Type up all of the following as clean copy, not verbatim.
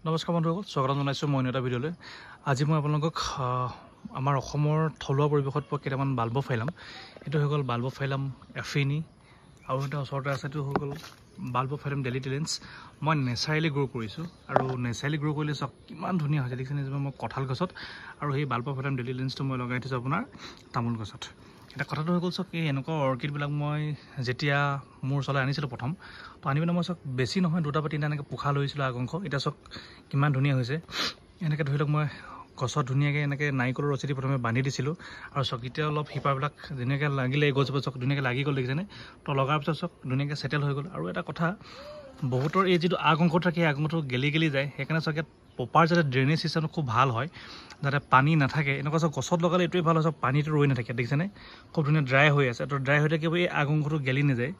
নমস্কাৰ বন্ধুসকল, স্বাগতম জনাইছোঁ মই এটা ভিডিঅ'লৈ। আজি মই আপোনালোকক আমাৰ অসমৰ থলুৱা পৰিৱেশত পোৱা কেইটামান বাল্বফাইলাম, এইটো হৈ গ'ল বাল্বফাইলাম এফিনি, আৰু এটা ওচৰতে আছে এইটো হৈ গ'ল বাল্বফাইলাম ডেলিটেলেন্স। মই নেচাৰেলি গ্ৰ' কৰিছোঁ, আৰু নেচাৰেলি গ্ৰ' কৰিলে চাওক কিমান ধুনীয়া হৈছে দেখিছেনে। যেনিবা মই কঁঠাল গছত, আৰু সেই বাল্বফাইলাম ডেলিটেলেন্সটো মই লগাই থৈছোঁ আপোনাৰ তামোল গছত। এটা কথাটো হৈ গ'ল চাওক, এই এনেকুৱা অৰ্কিডবিলাক মই যেতিয়া মোৰ ওচৰলৈ আনিছিলোঁ প্ৰথম, তো আনি পিনে মই চাওক বেছি নহয় 2টা বা 3টা এনেকৈ পোখা লৈছিলোঁ আগংশ। এতিয়া চাওক কিমান ধুনীয়া হৈছে। এনেকৈ ধৰি লওক মই গছত ধুনীয়াকৈ এনেকৈ নাৰিকলৰ ৰছী দি প্ৰথমে বান্ধি দিছিলোঁ, আৰু চাওক এতিয়া অলপ শিপাবিলাক ধুনীয়াকৈ লাগিলে এই গছজোপা চাওক ধুনীয়াকৈ লাগি গ'ল দেখিছেনে। তো লগাৰ পিছত চাওক ধুনীয়াকৈ ছেটেল হৈ গ'ল। আৰু এটা কথা, বহুতৰ এই যিটো আগংশ থাকে এই আগংশটো গেলি যায়, সেইকাৰণে চাওক ইয়াত প্ৰপাৰ যাতে ড্ৰেইনেজ ছিষ্টেমটো খুব ভাল হয়, যাতে পানী নাথাকে। এনেকুৱা চাওক গছত লগালে এইটোৱে ভাল হয়, চাওক পানীটো ৰৈ নাথাকে দেখিছেনে, খুব ধুনীয়া ড্ৰাই হৈ আছে। তো ড্ৰাই হৈ থাকিব, এই আগংশটো গেলি নাযায়।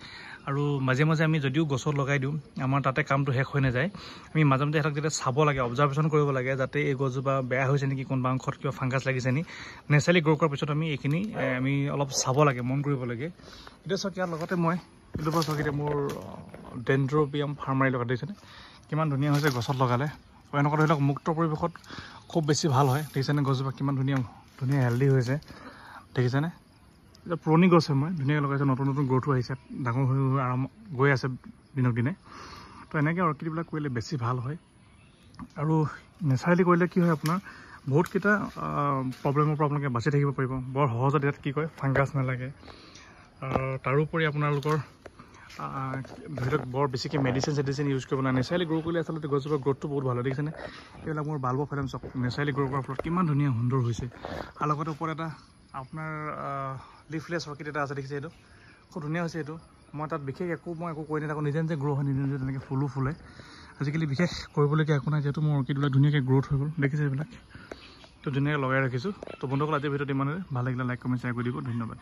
আৰু মাজে মাজে আমি যদিও গছত লগাই দিওঁ, আমাৰ তাতে কামটো শেষ হৈ নাযায়। আমি মাজে মাজে সিহঁতক যেতিয়া চাব লাগে, অবজাৰ্ভেশ্যন কৰিব লাগে, যাতে এই গছজোপা বেয়া হৈছে নেকি, কোনোবা অংশত কিবা ফাংগাছ লাগিছে নেকি। নেচাৰেলি গ্ৰ' কৰাৰ পিছত আমি এইখিনি আমি অলপ চাব লাগে, মন কৰিব লাগে। এতিয়া চাওক ইয়াৰ লগতে মই এইটো পৰা চাওক এতিয়া মোৰ ডেনড্ৰবিয়াম ফাৰ্মাৰী লগাই দিছেনে, কিমান ধুনীয়া হৈছে গছত লগালে। আৰু এনেকুৱা ধৰি লওক মুক্ত পৰিৱেশত খুব বেছি ভাল হয় দেখিছেনে। গছজোপা কিমান ধুনীয়া হেল্ডি হৈছে দেখিছেনে। এতিয়া পুৰণি গছ হয়, মই ধুনীয়াকৈ লগাইছোঁ, নতুন নতুন গ্ৰ'থো আহিছে, ডাঙৰ হৈ গৈ আছে দিনক দিনে। তো এনেকৈ অৰ্কিডবিলাক কৰিলে বেছি ভাল হয়। আৰু নেচাৰেলি কৰিলে কি হয়, আপোনাৰ বহুতকেইটা প্ৰব্লেমৰ পৰা আপোনালোকে বাচি থাকিব পাৰিব। বৰ সহজতে ইয়াত কি কয় ফাংগাছ নালাগে। তাৰোপৰি আপোনালোকৰ ধৰি লওক বৰ বেছিকৈ মেডিচিন ইউজ কৰিব নাই। নেচাৰেলি গ্ৰ' কৰিলে আচলতে গছজোপাৰ গ্ৰ'থটো বহুত ভাল হয় দেখিছেনে। এইবিলাক মোৰ বাল্বফাইলাম চাওক নেচাৰেলি গ্ৰ' কৰাৰ ফলত কিমান ধুনীয়া সুন্দৰ হৈছে। আৰু লগতে ওপৰত এটা আপোনাৰ লিফলেছ অৰ্কিড এটা আছে দেখিছে, এইটো খুব ধুনীয়া হৈছে। এইটো মই তাত বিশেষ একো কৈ নাথাকোঁ, নিজে নিজে গ্ৰ' হয়, নিজে নিজে তেনেকৈ ফুলো ফুলে। আজিকালি বিশেষ কৰিবলগীয়া একো নাই, যিহেতু মোৰ অৰ্কিডবিলাক ধুনীয়াকৈ গ্ৰ'থ হৈ গ'ল দেখিছে। এইবিলাক তো ধুনীয়াকৈ লগাই ৰাখিছোঁ। তো বন্ধুসকল, আজিৰ ভিডিঅ'টো ইমানেই। ভাল লাগিলে লাইক কমেণ্ট শ্বেয়াৰ কৰি দিব। ধন্যবাদ।